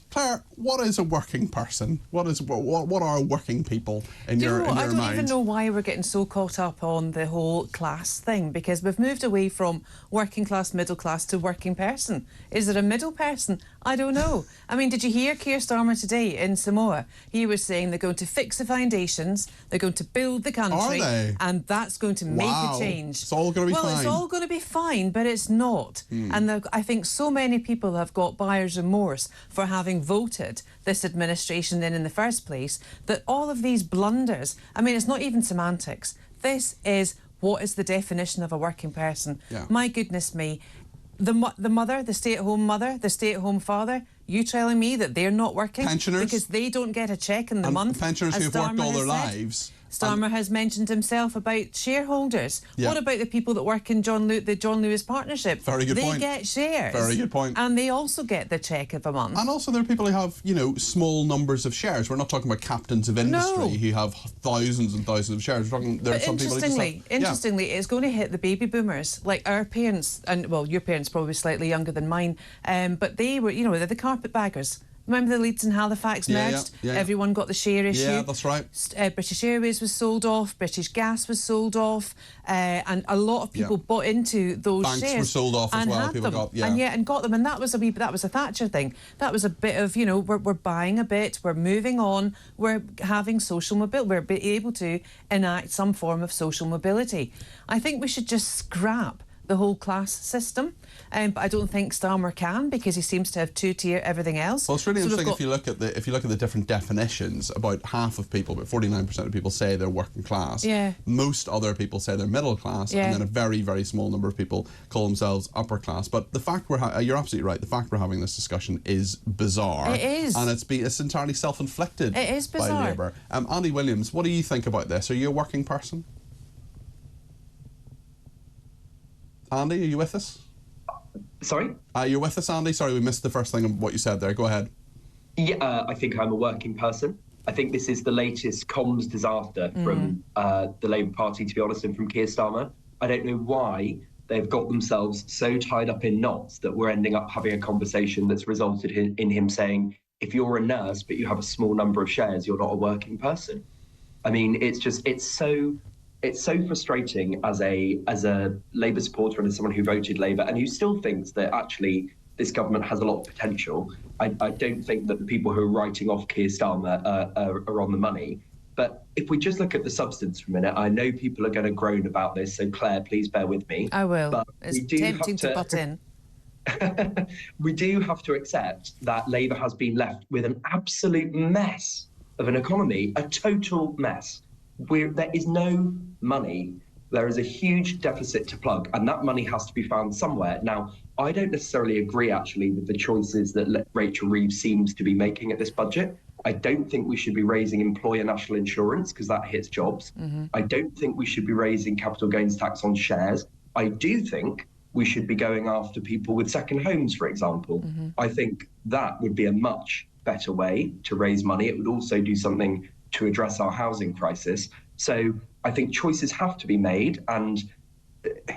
Claire, what is a working person? What are working people in your mind? I don't even know why we're getting so caught up on the whole class thing, because we've moved away from working class, middle class to working person. Is it a middle person? I don't know. I mean, did you hear Keir Starmer today in Samoa? He was saying they're going to fix the foundations, they're going to build the country, and that's going to make a change. It's all going to be fine. Well, it's all going to be fine, but it's not. And I think so many people have got buyer's remorse for having voted this administration in the first place, that all of these blunders, I mean, it's not even semantics. This is what is the definition of a working person. Yeah. My goodness me. The mother, the stay-at-home mother, the stay-at-home father, you telling me that they're not working? Pensioners? Because they don't get a cheque in the month. Pensioners who've worked all their lives. Starmer has mentioned himself about shareholders. Yeah. What about the people that work in the John Lewis partnership? Very good point. They get shares. Very good point. And they also get the cheque of a month. And also there are people who have, you know, small numbers of shares. We're not talking about captains of industry who have thousands and thousands of shares. We're talking, there are some people who just have, interestingly, it's going to hit the baby boomers, like our parents, and well, your parents probably slightly younger than mine, but they were, you know, they're the carpetbaggers. Remember the Leeds and Halifax merged? Yeah. Everyone got the share issue. Yeah, that's right. British Airways was sold off, British Gas was sold off, and a lot of people bought into those shares. Banks were sold off as well. People got, and got them, and that was a Thatcher thing. That was a bit of, you know, we're buying a bit, we're moving on, we're having social mobility, we're able to enact some form of social mobility. I think we should just scrap the whole class system, but I don't think Starmer can, because he seems to have two-tier everything else. Well, it's really interesting if you look at the different definitions. About half of people, about 49% of people say they're working class. Yeah. Most other people say they're middle class, and then a very, very small number of people call themselves upper class. But the fact you're absolutely right. The fact we're having this discussion is bizarre. It is, and it's entirely self-inflicted. It is bizarre. By Labour. Andy Williams, what do you think about this? Are you a working person? Andy, are you with us? Sorry? You're with us, Andy? Sorry, we missed the first thing of what you said there. Go ahead. Yeah, I think I'm a working person. I think this is the latest comms disaster from the Labour Party, to be honest, and from Keir Starmer. I don't know why they've got themselves so tied up in knots that we're ending up having a conversation that's resulted in him saying, if you're a nurse but you have a small number of shares, you're not a working person. I mean, it's so frustrating as a Labour supporter and as someone who voted Labour and who still thinks that actually this government has a lot of potential. I don't think that the people who are writing off Keir Starmer are on the money. But if we just look at the substance for a minute, I know people are going to groan about this, so Claire, please bear with me. I will. But it's tempting to butt in. We do have to accept that Labour has been left with an absolute mess of an economy, a total mess. There is no money. There is a huge deficit to plug, and that money has to be found somewhere. Now, I don't necessarily agree, actually, with the choices that Rachel Reeves seems to be making at this budget. I don't think we should be raising employer national insurance, because that hits jobs. I don't think we should be raising capital gains tax on shares. I do think we should be going after people with second homes, for example. I think that would be a much better way to raise money. It would also do something to address our housing crisis. So I think choices have to be made, and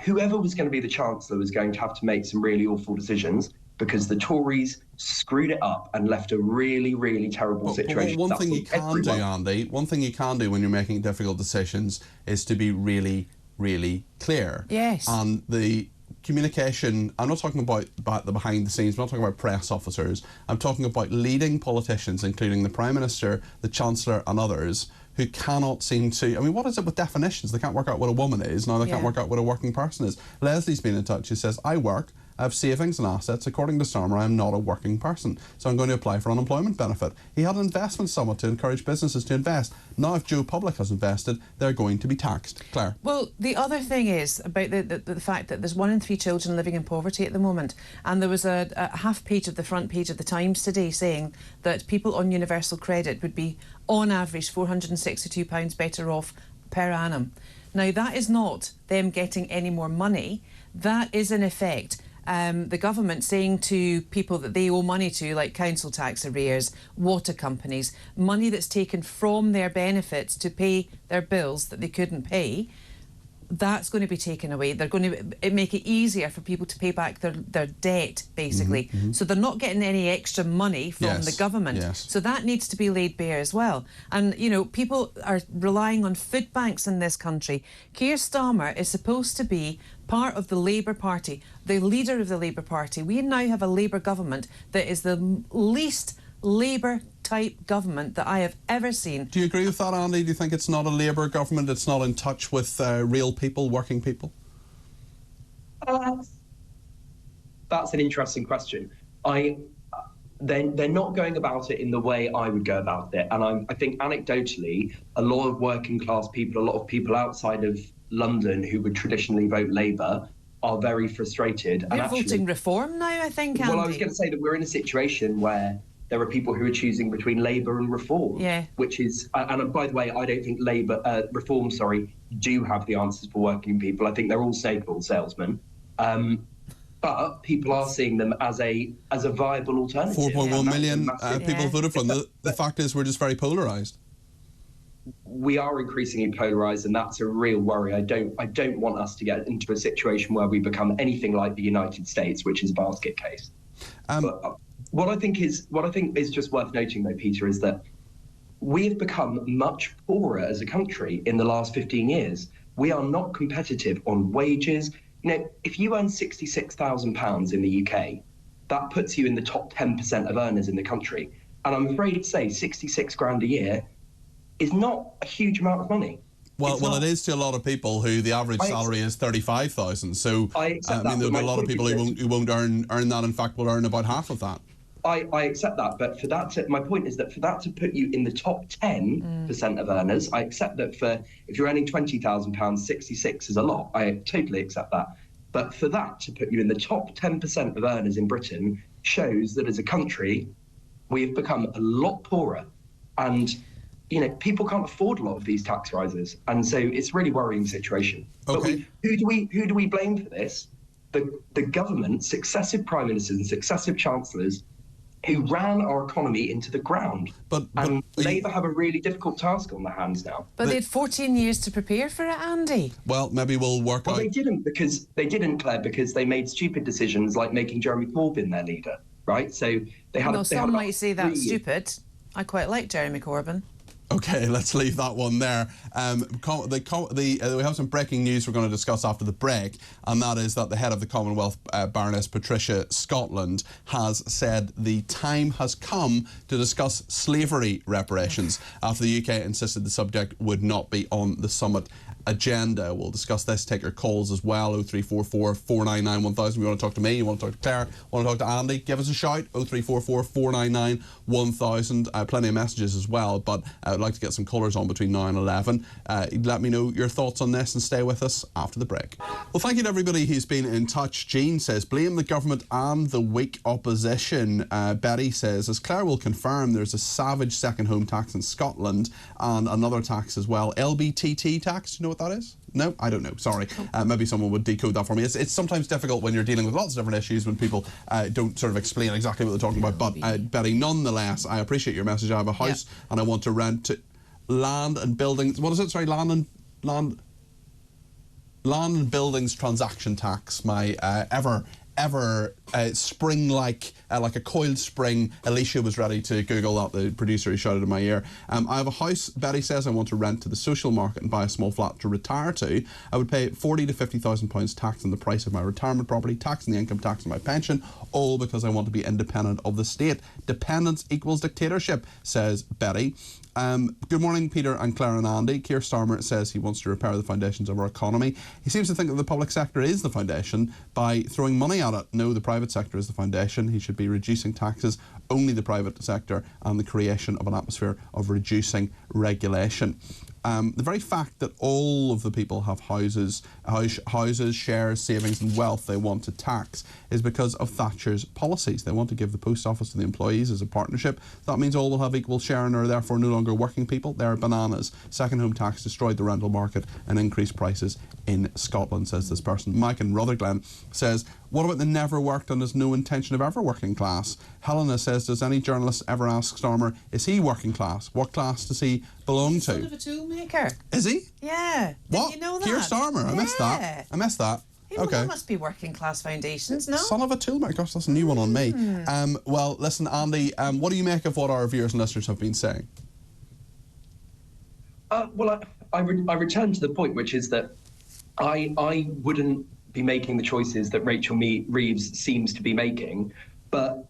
whoever was going to be the Chancellor was going to have to make some really awful decisions, because the Tories screwed it up and left a really, really terrible situation. One thing you can do, Andy, one thing you can do when you're making difficult decisions is to be really, really clear. Yes. And the communication, I'm not talking about the behind the scenes, I'm not talking about press officers, I'm talking about leading politicians, including the Prime Minister, the Chancellor and others, who cannot seem to, I mean, what is it with definitions? They can't work out what a woman is, now they can't work out what a working person is. Leslie's been in touch, she says, I work, I have savings and assets. According to Starmer, I am not a working person, so I'm going to apply for unemployment benefit. He had an investment summit to encourage businesses to invest. Now, if Joe Public has invested, they're going to be taxed. Claire? Well, the other thing is about the fact that there's 1 in 3 children living in poverty at the moment, and there was a half page of the front page of the Times today saying that people on universal credit would be, on average, £462 better off per annum. Now, that is not them getting any more money. That is, in effect, the government saying to people that they owe money to, like council tax arrears, water companies, money that's taken from their benefits to pay their bills that they couldn't pay, that's going to be taken away. They're going to make it easier for people to pay back their debt, basically. So they're not getting any extra money from the government. So that needs to be laid bare as well. And, you know, people are relying on food banks in this country. Keir Starmer is supposed to be part of the Labour Party, the leader of the Labour Party. We now have a Labour government that is the least Labour-type government that I have ever seen. Do you agree with that, Andy? Do you think it's not a Labour government? It's not in touch with real people, working people? That's an interesting question. They're not going about it in the way I would go about it. And I think anecdotally, a lot of working class people, a lot of people outside of London who would traditionally vote Labour are very frustrated. They're and voting Reform now, I think, Andy. Well, I was going to say that we're in a situation where there are people who are choosing between Labour and Reform, which is, and by the way, I don't think Reform, do have the answers for working people. I think they're all staple salesmen. But people are seeing them as a viable alternative. 4.1 million people voted for them. The fact is, we're just very polarised. We are increasingly polarised, and that's a real worry. I don't want us to get into a situation where we become anything like the United States, which is a basket case. But what I think is just worth noting, though, Peter, is that we have become much poorer as a country in the last 15 years. We are not competitive on wages. You know, if you earn £66,000 in the UK, that puts you in the top 10% of earners in the country. And I'm afraid to say 66 grand a year is not a huge amount of money. Well, it is to a lot of people who the average salary is 35,000. So I mean, there'll be a lot of people who won't earn that. In fact, will earn about half of that. I accept that, but for that, my point is that for that to put you in the top 10% of earners, I accept that if you're earning £20,000, 66 is a lot. I totally accept that. But for that to put you in the top 10% of earners in Britain shows that as a country, we have become a lot poorer, and you know, people can't afford a lot of these tax rises, and so it's a really worrying situation. Okay. But who do we blame for this? The government, successive prime ministers and successive chancellors who ran our economy into the ground. But Labour have a really difficult task on their hands now. But they had 14 years to prepare for it, Andy. Well, maybe we'll work out... Well, they didn't, Claire, because they made stupid decisions like making Jeremy Corbyn their leader, right? So they had... Some might say that's stupid. I quite like Jeremy Corbyn. Okay, let's leave that one there. We have some breaking news we're going to discuss after the break, and that is that the head of the Commonwealth, Baroness Patricia Scotland, has said the time has come to discuss slavery reparations after the UK insisted the subject would not be on the summit agenda. We'll discuss this, take your calls as well, 0344 499 1000. You want to talk to me, you want to talk to Claire, want to talk to Andy, give us a shout, 0344 499 1000. Plenty of messages as well, but I would like to get some callers on between now and 11. Let me know your thoughts on this and stay with us after the break. Well, thank you to everybody who's been in touch. Jean says, blame the government and the weak opposition. Betty says, as Clare will confirm, there's a savage second home tax in Scotland and another tax as well. LBTT tax, do you know what that is? No, I don't know. Sorry. Maybe someone would decode that for me. It's sometimes difficult when you're dealing with lots of different issues when people don't sort of explain exactly what they're talking about. But Betty, nonetheless, I appreciate your message. I have a house and I want to rent land and buildings. What is it? Sorry, land and buildings transaction tax. My ever spring-like, like a coiled spring. Alicia was ready to Google that, the producer who shouted in my ear. I have a house, Betty says, I want to rent to the social market and buy a small flat to retire to. I would pay £40,000 to £50,000 tax on the price of my retirement property, tax on the income tax on my pension, all because I want to be independent of the state. Dependence equals dictatorship, says Betty. Good morning, Peter and Claire and Andy. Keir Starmer says he wants to repair the foundations of our economy. He seems to think that the public sector is the foundation by throwing money at it. No, the private sector is the foundation. He should be reducing taxes, only the private sector, and the creation of an atmosphere of reducing regulation. The very fact that all of the people have houses, shares, savings and wealth they want to tax is because of Thatcher's policies. They want to give the post office to the employees as a partnership. That means all will have equal share and are therefore no longer working people. They're bananas. Second home tax destroyed the rental market and increased prices in Scotland, says this person. Mike in Rutherglen says, what about the never worked and has no intention of ever working class? Helena says, does any journalist ever ask Starmer, is he working class? What class does he belong Son to? of a toolmaker. Is he? Yeah. What? Didn't you know that? Keir Starmer. I missed that. I missed that. Okay. That must be working class foundations, no? Son of a toolmaker. Gosh, that's a new one on me. Well, listen, Andy, what do you make of what our viewers and listeners have been saying? Well, I return to the point, which is that I wouldn't be making the choices that Rachel Reeves seems to be making, but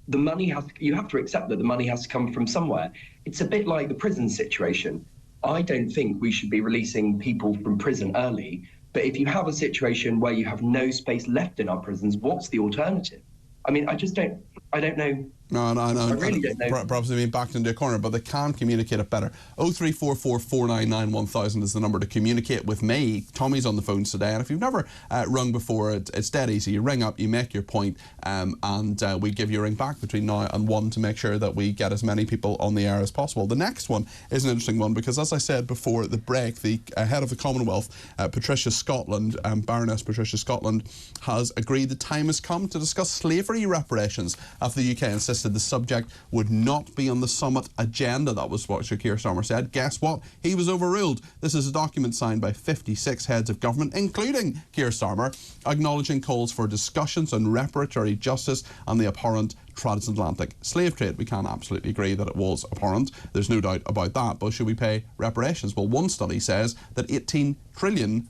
the money you have to accept that the money has to come from somewhere. It's a bit like the prison situation. I don't think we should be releasing people from prison early, but if you have a situation where you have no space left in our prisons, what's the alternative? I mean, I don't know. No, I really don't know. Perhaps they've been backed into a corner, but they can communicate it better. 0344 499 1000 is the number to communicate with me. Tommy's on the phones today, and if you've never rung before, it's dead easy. You ring up, you make your point, and we give you a ring back between now and 1 to make sure that we get as many people on the air as possible. The next one is an interesting one because, as I said before the break, the head of the Commonwealth, Baroness Patricia Scotland, has agreed the time has come to discuss slavery reparations after the UK insisted the subject would not be on the summit agenda. That was what Sir Keir Starmer said. Guess what? He was overruled. This is a document signed by 56 heads of government, including Keir Starmer, acknowledging calls for discussions on reparatory justice and the abhorrent transatlantic slave trade. We can absolutely agree that it was abhorrent. There's no doubt about that. But should we pay reparations? Well, one study says that £18 trillion,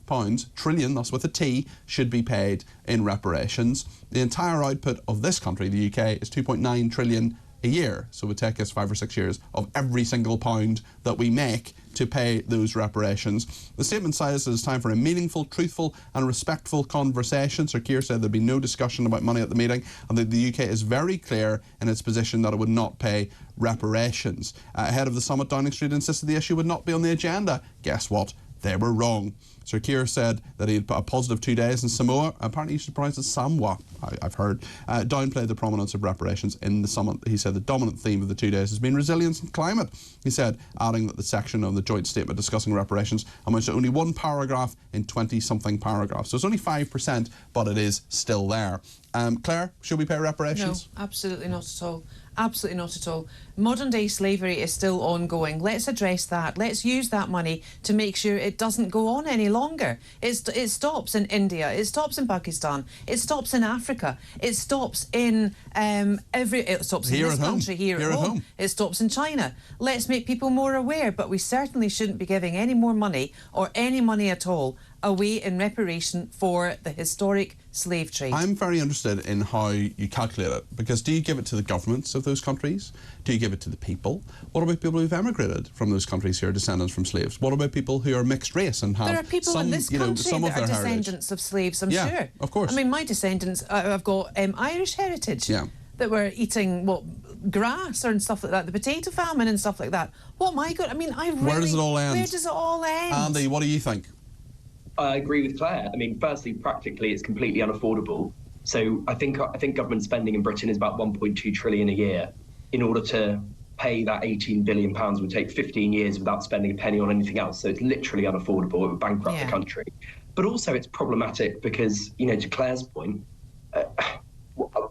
trillion, that's with a T, should be paid in reparations. The entire output of this country, the UK, is 2.9 trillion a year. So it would take us 5 or 6 years of every single pound that we make to pay those reparations. The statement says it's time for a meaningful, truthful and respectful conversation. Sir Keir said there'd be no discussion about money at the meeting and that the UK is very clear in its position that it would not pay reparations. Ahead of the summit, Downing Street insisted the issue would not be on the agenda. Guess what? They were wrong. Sir Keir said that he had put a positive 2 days in Samoa. Apparently he should pronounce it Samoa, I've heard. Downplayed the prominence of reparations in the summit. He said the dominant theme of the 2 days has been resilience and climate. He said, adding that the section of the joint statement discussing reparations amounts to only one paragraph in 20-something paragraphs. So it's only 5%, but it is still there. Claire, should we pay reparations? No, absolutely not at all. Absolutely not at all. Modern day slavery is still ongoing. Let's address that. Let's use that money to make sure it doesn't go on any longer. It stops in India. It stops in Pakistan. It stops in Africa. It stops in it stops in this country here at home. It stops in China. Let's make people more aware, but we certainly shouldn't be giving any more money or any money at all away in reparation for the historic slave trade. I'm very interested in how you calculate it, because do you give it to the governments of those countries? Do you give it to the people? What about people who've emigrated from those countries who are descendants from slaves? What about people who are mixed race and have there are people some, in this country some of that their are descendants of slaves, I'm yeah, sure. Of course. I mean, my descendants, I've got Irish heritage. Yeah. That were eating grass and stuff like that, the potato famine and stuff like that. What my God! I mean, where does it all end? Where does it all end? Andy, what do you think? I agree with Claire. I mean, firstly, practically, it's completely unaffordable. So I think government spending in Britain is about 1.2 trillion a year. In order to pay that 18 billion pounds would take 15 years without spending a penny on anything else. So it's literally unaffordable. It would bankrupt the country. But also, it's problematic because, to Claire's point,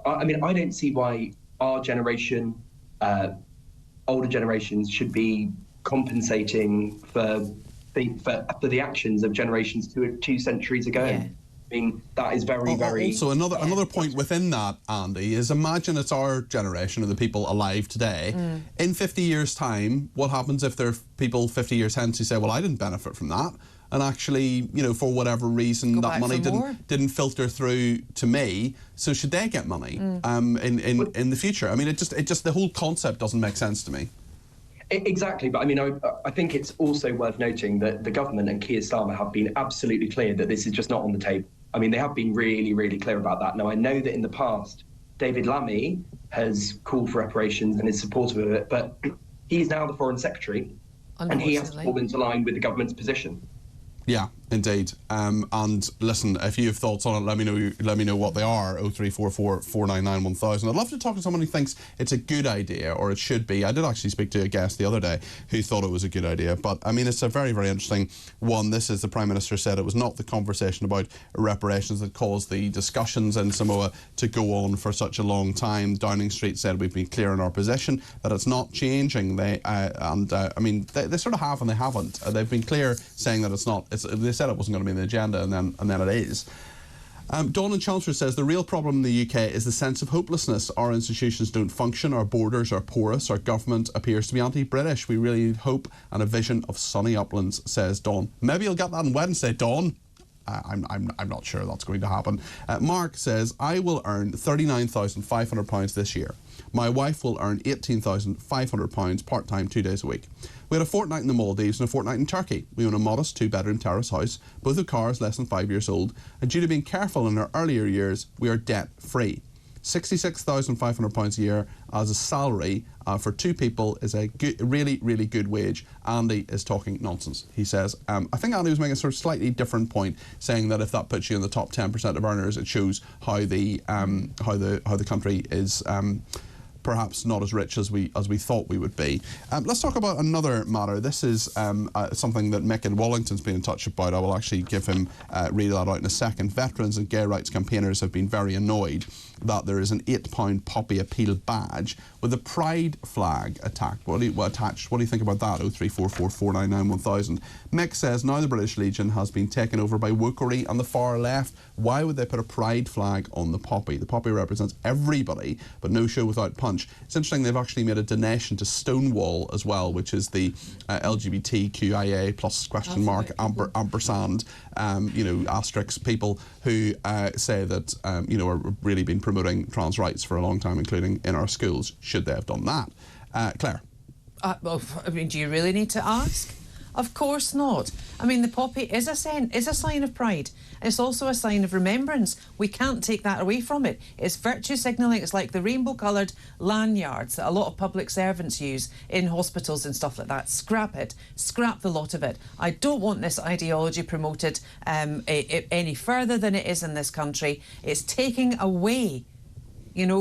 I mean, I don't see why our generation, older generations, should be compensating for the actions of generations two centuries ago. Yeah. I mean, that is very. Also, another point within that, Andy, is imagine it's our generation of the people alive today. In 50 years' time, what happens if there are people 50 years hence who say, well, I didn't benefit from that, and actually, for whatever reason, that money didn't filter through to me. So should they get money in the future? I mean, it just the whole concept doesn't make sense to me. Exactly, but I mean, I think it's also worth noting that the government and Keir Starmer have been absolutely clear that this is just not on the table. I mean, they have been really, really clear about that. Now, I know that in the past, David Lammy has called for reparations and is supportive of it, but he's now the Foreign Secretary, and he has to fall into line with the government's position. Yeah, Indeed. And listen, if you have thoughts on it, let me know what they are. 0344 499 1000. I'd love to talk to someone who thinks it's a good idea, or it should be. I did actually speak to a guest the other day who thought it was a good idea, but I mean, it's a very, very interesting one. This is, the Prime Minister said it was not the conversation about reparations that caused the discussions in Samoa to go on for such a long time. Downing Street said we've been clear in our position that it's not changing. They sort of have and they haven't. They've been clear saying that it's not. They said it wasn't going to be in the agenda, and then it is. Dawn in Chelmsford says the real problem in the UK is the sense of hopelessness. Our institutions don't function, our borders are porous, our government appears to be anti-British. We really need hope and a vision of sunny uplands, says Dawn. Maybe you'll get that on Wednesday, Dawn. I'm not sure that's going to happen. Mark says, I will earn £39,500 this year. My wife will earn £18,500 part-time 2 days a week. We had a fortnight in the Maldives and a fortnight in Turkey. We own a modest 2-bedroom terrace house, both of cars less than 5 years old, and due to being careful in our earlier years, we are debt-free. £66,500 a year as a salary for 2 people is a really, really good wage. Andy is talking nonsense, he says. I think Andy was making a sort of slightly different point, saying that if that puts you in the top 10% of earners, it shows how the country is perhaps not as rich as we thought we would be. Let's talk about another matter. This is something that Mick in Wallington's been in touch about. I will actually give him read that out in a second. Veterans and gay rights campaigners have been very annoyed that there is an £8 poppy appeal badge with a pride flag attached. What do you think about that? 0344 499 1000. Mick says, now the British Legion has been taken over by wokery and the far left. Why would they put a pride flag on the poppy? The poppy represents everybody, but no show without punch. It's interesting, they've actually made a donation to Stonewall as well, which is the LGBTQIA plus question mark ampersand asterisk people who say that are really been promoting trans rights for a long time, including in our schools. Should they have done that? Claire? Do you really need to ask? Of course not. I mean, the poppy is a sign of pride. It's also a sign of remembrance. We can't take that away from it. It's virtue signalling. It's like the rainbow-coloured lanyards that a lot of public servants use in hospitals and stuff like that. Scrap it. Scrap the lot of it. I don't want this ideology promoted any further than it is in this country. It's taking away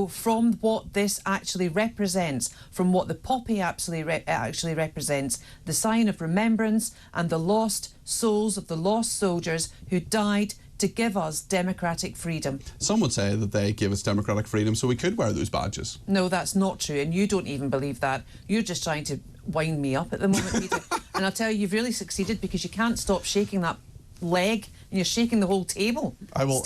from what this actually represents, from what the poppy actually represents, the sign of remembrance and the lost souls of the lost soldiers who died to give us democratic freedom. Some would say that they give us democratic freedom so we could wear those badges. No, that's not true, and you don't even believe that. You're just trying to wind me up at the moment, Peter. And I'll tell you, you've really succeeded, because you can't stop shaking that leg and you're shaking the whole table. I will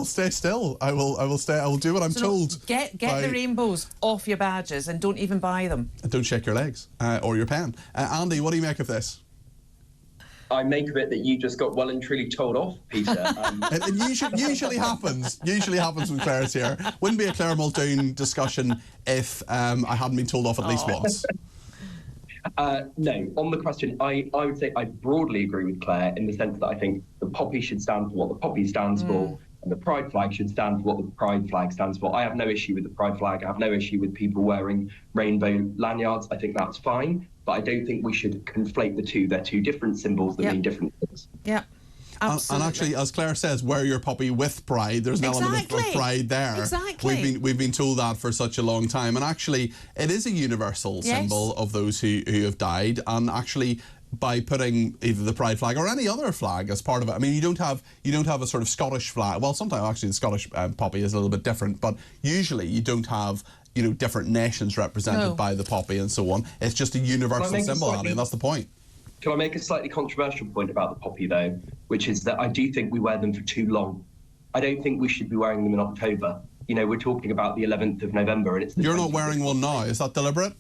stay still. I will do what I'm told. Get the rainbows off your badges and don't even buy them. And don't shake your legs or your pen. Andy, what do you make of this? I make of it that you just got well and truly told off, Peter. It usually happens. Usually happens when Claire's here. Wouldn't be a Clare Muldoon discussion if I hadn't been told off at least once. No, on the question, I would say I broadly agree with Claire in the sense that I think the poppy should stand for what the poppy stands for, and the pride flag should stand for what the pride flag stands for. I have no issue with the pride flag. I have no issue with people wearing rainbow lanyards. I think that's fine, but I don't think we should conflate the two. They're two different symbols that mean different things. Yeah. Absolutely. And actually, as Claire says, wear your poppy with pride. There's an element of pride there. Exactly. We've been told that for such a long time, and actually, it is a universal symbol of those who have died. And actually, by putting either the pride flag or any other flag as part of it, I mean, you don't have a sort of Scottish flag. Well, sometimes actually the Scottish poppy is a little bit different, but usually you don't have different nations represented by the poppy and so on. It's just a universal symbol, Andy, and that's the point. Can I make a slightly controversial point about the poppy, though, which is that I do think we wear them for too long. I don't think we should be wearing them in October. We're talking about the 11th of November, and it's the You're not wearing one now. Is that deliberate?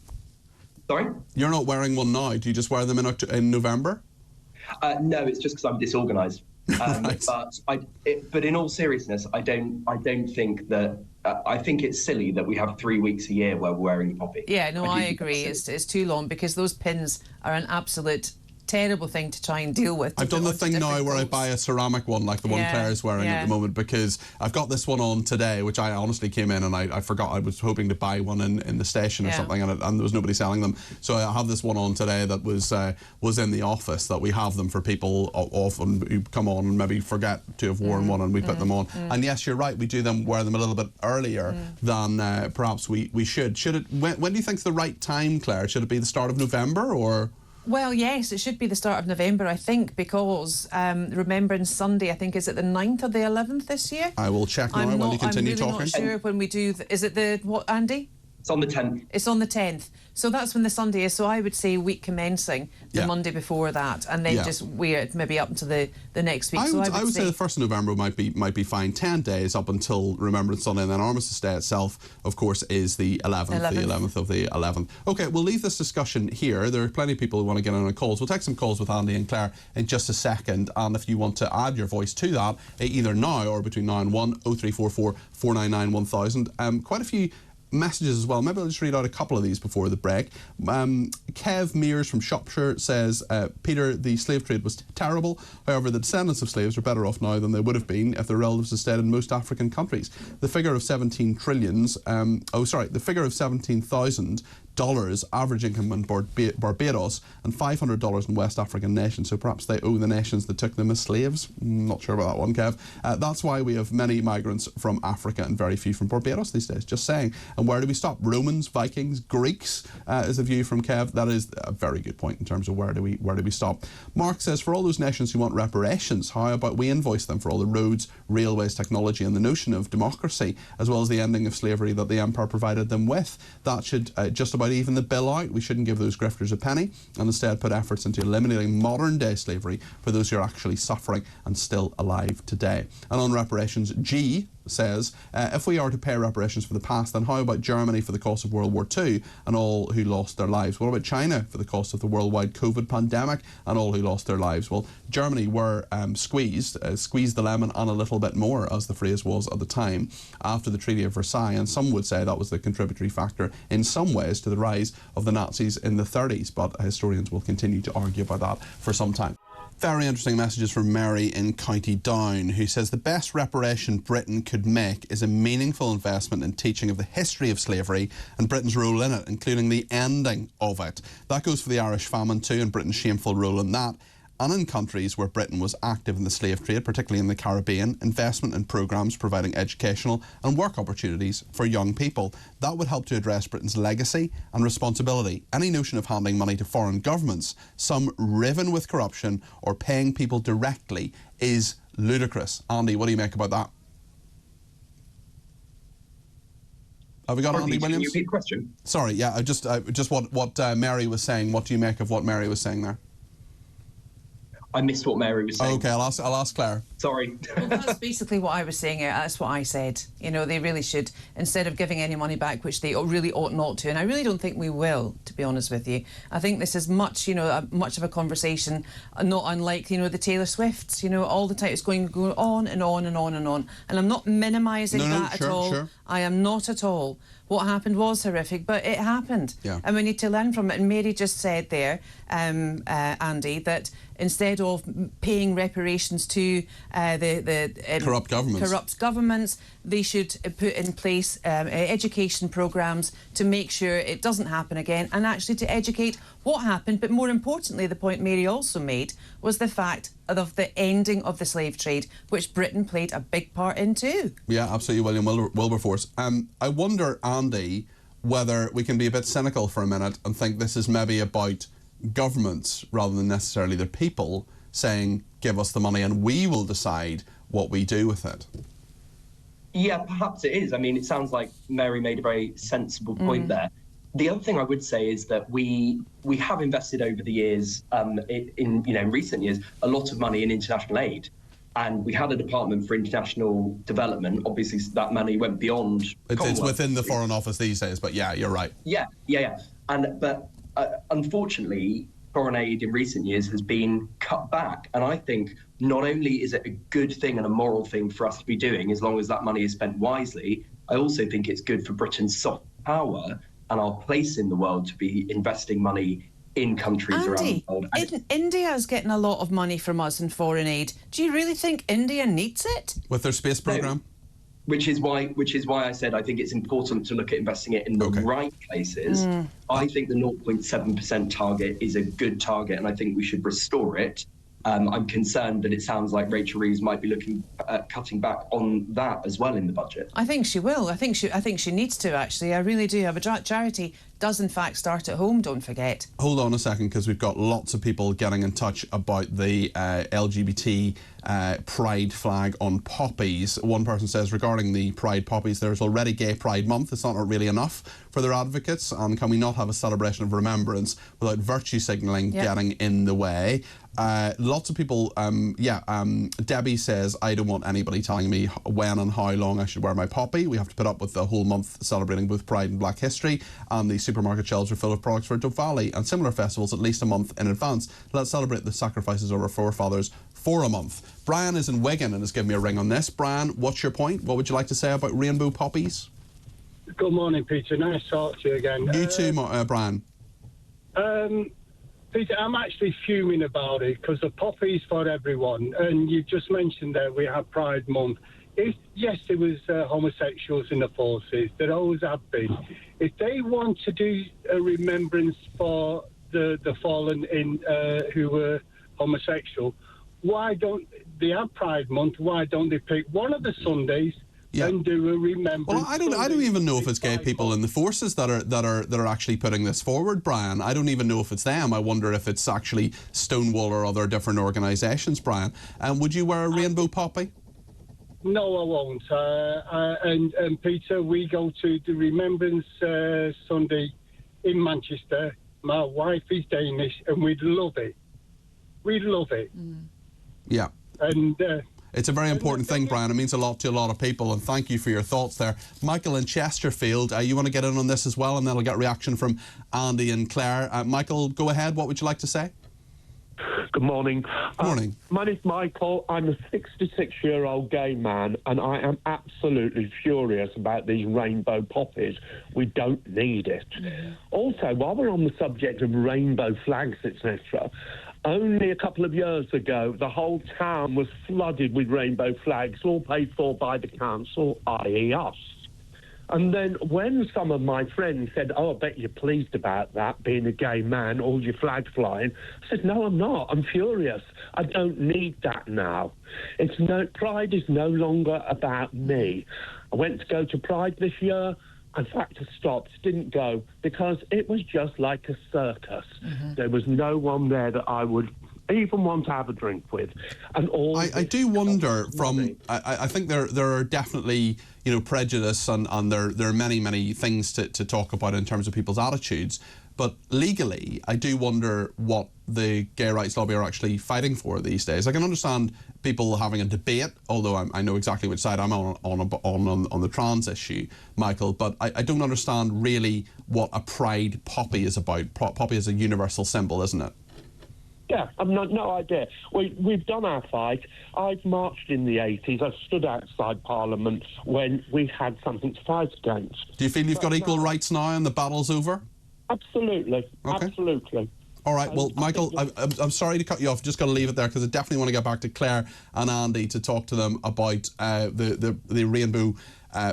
Sorry? You're not wearing one now. Do you just wear them in November? No, it's just because I'm disorganised. Right. But in all seriousness, I don't think that. I think it's silly that we have 3 weeks a year where we're wearing the poppy. Yeah, no, I agree. It's too long, because those pins are an absolute terrible thing to try and deal with. I've done the thing now where I buy a ceramic one like the one Claire's wearing at the moment, because I've got this one on today, which I honestly came in and I forgot. I was hoping to buy one in the station or something, and there was nobody selling them. So I have this one on today that was in the office, that we have them for people often who come on and maybe forget to have worn one, and we put them on. And yes, you're right, we do wear them a little bit earlier than perhaps we should. When do you think's the right time, Claire? Should it be the start of November, or...? Well, yes, it should be the start of November, I think, because Remembrance Sunday, I think, is it the 9th or the 11th this year? I will check now while you continue talking. I'm really not sure when we do... Is it the... What, Andy? It's on the 10th. It's on the 10th. So that's when the Sunday is. So I would say week commencing the Monday before that, and then just wait maybe up until the next week. I would say the 1st of November might be fine. 10 days up until Remembrance Sunday, and then Armistice Day itself, of course, is the 11th. The 11th of the 11th. OK, we'll leave this discussion here. There are plenty of people who want to get on calls. We'll take some calls with Andy and Claire in just a second, and if you want to add your voice to that, either now or between now and 0344 499 1000. Quite a few messages as well. Maybe I'll just read out a couple of these before the break. Kev Mears from Shropshire says, Peter, the slave trade was terrible. However, the descendants of slaves are better off now than they would have been if their relatives had stayed in most African countries. The figure of 17 trillions, the figure of $17,000 average income in Barbados and $500 in West African nations, so perhaps they owe the nations that took them as slaves. Not sure about that one, Kev. That's why we have many migrants from Africa and very few from Barbados these days, just saying. And where do we stop? Romans, Vikings, Greeks is a view from Kev. That is a very good point in terms of where do we stop. Mark says, for all those nations who want reparations, how about we invoice them for all the roads, railways, technology and the notion of democracy, as well as the ending of slavery that the empire provided them with? That should just about even the bill out. We shouldn't give those grifters a penny, and instead put efforts into eliminating modern day slavery for those who are actually suffering and still alive today. And on reparations, G says, if we are to pay reparations for the past, then how about Germany for the cost of World War II and all who lost their lives? What about China for the cost of the worldwide COVID pandemic and all who lost their lives? Well, Germany were squeezed the lemon and a little bit more, as the phrase was at the time, after the Treaty of Versailles, and some would say that was the contributory factor in some ways to the rise of the Nazis in the 30s, but historians will continue to argue about that for some time. Very interesting messages from Mary in County Down, who says the best reparation Britain could make is a meaningful investment in teaching of the history of slavery and Britain's role in it, including the ending of it. That goes for the Irish famine too, and Britain's shameful role in that. And in countries where Britain was active in the slave trade, particularly in the Caribbean, investment in programmes providing educational and work opportunities for young people. That would help to address Britain's legacy and responsibility. Any notion of handing money to foreign governments, some riven with corruption or paying people directly, is ludicrous. Andy, what do you make about that? Have we got Andy Williams? Can you repeat the question? Sorry, yeah, just what Mary was saying. What do you make of what Mary was saying there? I missed what Mary was saying. Okay, I'll ask Claire. Sorry. Well, that's basically what I was saying. That's what I said. You know, they really should, instead of giving any money back, which they really ought not to, and I really don't think we will, to be honest with you. I think this is much of a conversation, not unlike, the Taylor Swifts, all the time. It's going on and on and on and on. And I'm not minimising that at all. Sure. I am not at all. What happened was horrific, but it happened. Yeah. And we need to learn from it. And Mary just said there, Andy, that instead of paying reparations to the corrupt governments, they should put in place education programmes to make sure it doesn't happen again, and actually to educate what happened. But more importantly, the point Mary also made was the fact of the ending of the slave trade, which Britain played a big part in too. Yeah, absolutely, William Wilberforce. I wonder, Andy, whether we can be a bit cynical for a minute and think this is maybe about governments rather than necessarily the people saying, give us the money and we will decide what we do with it. Yeah, perhaps it is. I mean, it sounds like Mary made a very sensible point there. The other thing I would say is that we have invested over the years, in recent years, a lot of money in international aid. And we had a Department for International Development. Obviously, that money went beyond. It's within the Foreign Office these days, but yeah, you're right. Yeah. But unfortunately, foreign aid in recent years has been cut back. And I think not only is it a good thing and a moral thing for us to be doing, as long as that money is spent wisely, I also think it's good for Britain's soft power and our place in the world to be investing money in countries around the world. India's getting a lot of money from us in foreign aid. Do you really think India needs it? With their space programme? Which is why I said I think it's important to look at investing it in the right places. I think the 0.7% target is a good target, and I think we should restore it. I'm concerned that it sounds like Rachel Reeves might be looking at cutting back on that as well in the budget. I think she will. I think she needs to, actually. I really do. A charity does in fact start at home, don't forget. Hold on a second, because we've got lots of people getting in touch about the LGBT pride flag on poppies. One person says, regarding the pride poppies, there's already Gay Pride Month. It's not really enough for their advocates, and can we not have a celebration of remembrance without virtue signalling getting in the way? Lots of people, Debbie says, I don't want anybody telling me when and how long I should wear my poppy. We have to put up with the whole month celebrating both Pride and Black History, and the supermarket shelves are full of products for Valley and similar festivals at least a month in advance. Let's celebrate the sacrifices of our forefathers for a month. Brian is in Wigan and has given me a ring on this. Brian, what's your point? What would you like to say about rainbow poppies? Good morning, Peter. Nice to talk to you again. You too, Brian. Peter, I'm actually fuming about it because the poppies for everyone, and you just mentioned that we have Pride Month. Yes, there was homosexuals in the forces. There always have been. If they want to do a remembrance for the fallen who were homosexual, why don't they have Pride Month? Why don't they pick one of the Sundays and do a remembrance? Well, I don't even know if it's gay people in the forces that are actually putting this forward, Brian. I don't even know if it's them. I wonder if it's actually Stonewall or other different organisations, Brian. Would you wear a rainbow poppy? No, I won't. And Peter, we go to the Remembrance Sunday in Manchester. My wife is Danish, and we'd love it. We'd love it. Yeah. And it's a very important thing, Brian. It means a lot to a lot of people, and thank you for your thoughts there. Michael in Chesterfield, you want to get in on this as well, and then I'll get reaction from Andy and Claire. Michael, go ahead. What would you like to say? Good morning. Morning. My name's Michael. I'm a 66-year-old gay man, and I am absolutely furious about these rainbow poppies. We don't need it. Also, while we're on the subject of rainbow flags, etc., only a couple of years ago, the whole town was flooded with rainbow flags, all paid for by the council, i.e. us. And then when some of my friends said, I bet you're pleased about that, being a gay man, all your flags flying, I said, no, I'm not. I'm furious. I don't need that now. Pride is no longer about me. I went to go to Pride this year. In fact, I stopped, didn't go, because it was just like a circus. There was no one there that I would even want to have a drink with. And all I do wonder I think there are definitely, prejudice and there are many things to talk about in terms of people's attitudes. But legally, I do wonder what the gay rights lobby are actually fighting for these days. I can understand people having a debate, although I know exactly which side I'm on the trans issue, Michael, but I don't understand really what a pride poppy is about. Poppy is a universal symbol, isn't it? Yeah, I've no idea. We've done our fight. I've marched in the 80s. I stood outside Parliament when we had something to fight against. Do you feel you've got equal rights now and the battle's over? Absolutely. Okay. Absolutely. All right, well, Michael, I'm sorry to cut you off. Just got to leave it there because I definitely want to get back to Claire and Andy to talk to them about the rainbow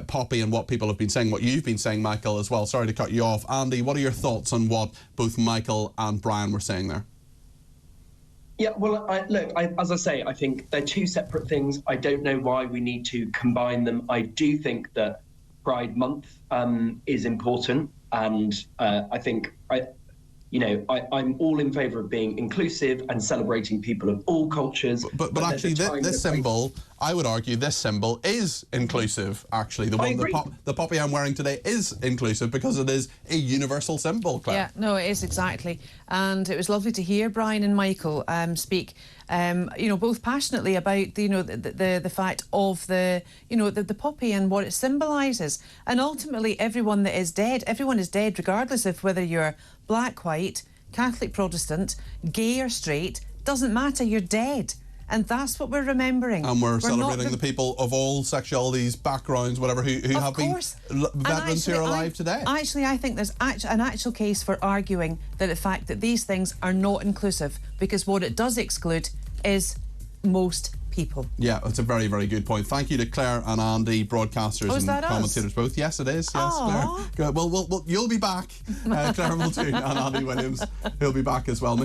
poppy and what people have been saying, what you've been saying, Michael, as well. Sorry to cut you off. Andy, what are your thoughts on what both Michael and Brian were saying there? Yeah, well, as I say, I think they're two separate things. I don't know why we need to combine them. I do think that Pride Month is important, and I think I'm all in favour of being inclusive and celebrating people of all cultures. But actually, this symbol, I would argue, this symbol is inclusive. Actually, the poppy I'm wearing today is inclusive because it is a universal symbol, Claire. Yeah, no, it is exactly. And it was lovely to hear Brian and Michael speak, both passionately about the fact of the poppy and what it symbolises. And ultimately, everyone is dead regardless of whether you're black, white, Catholic, Protestant, gay or straight. Doesn't matter. You're dead. And that's what we're remembering. And we're not celebrating the people of all sexualities, backgrounds, whatever, who have been veterans who are alive today. Actually, I think there's an actual case for arguing that the fact that these things are not inclusive, because what it does exclude is most people. Yeah, it's a very, very good point. Thank you to Clare and Andy, broadcasters and commentators both. Yes, it is. Yes, Claire. Good. Well, you'll be back. Clare Muldoon and Andy Williams, he'll be back as well.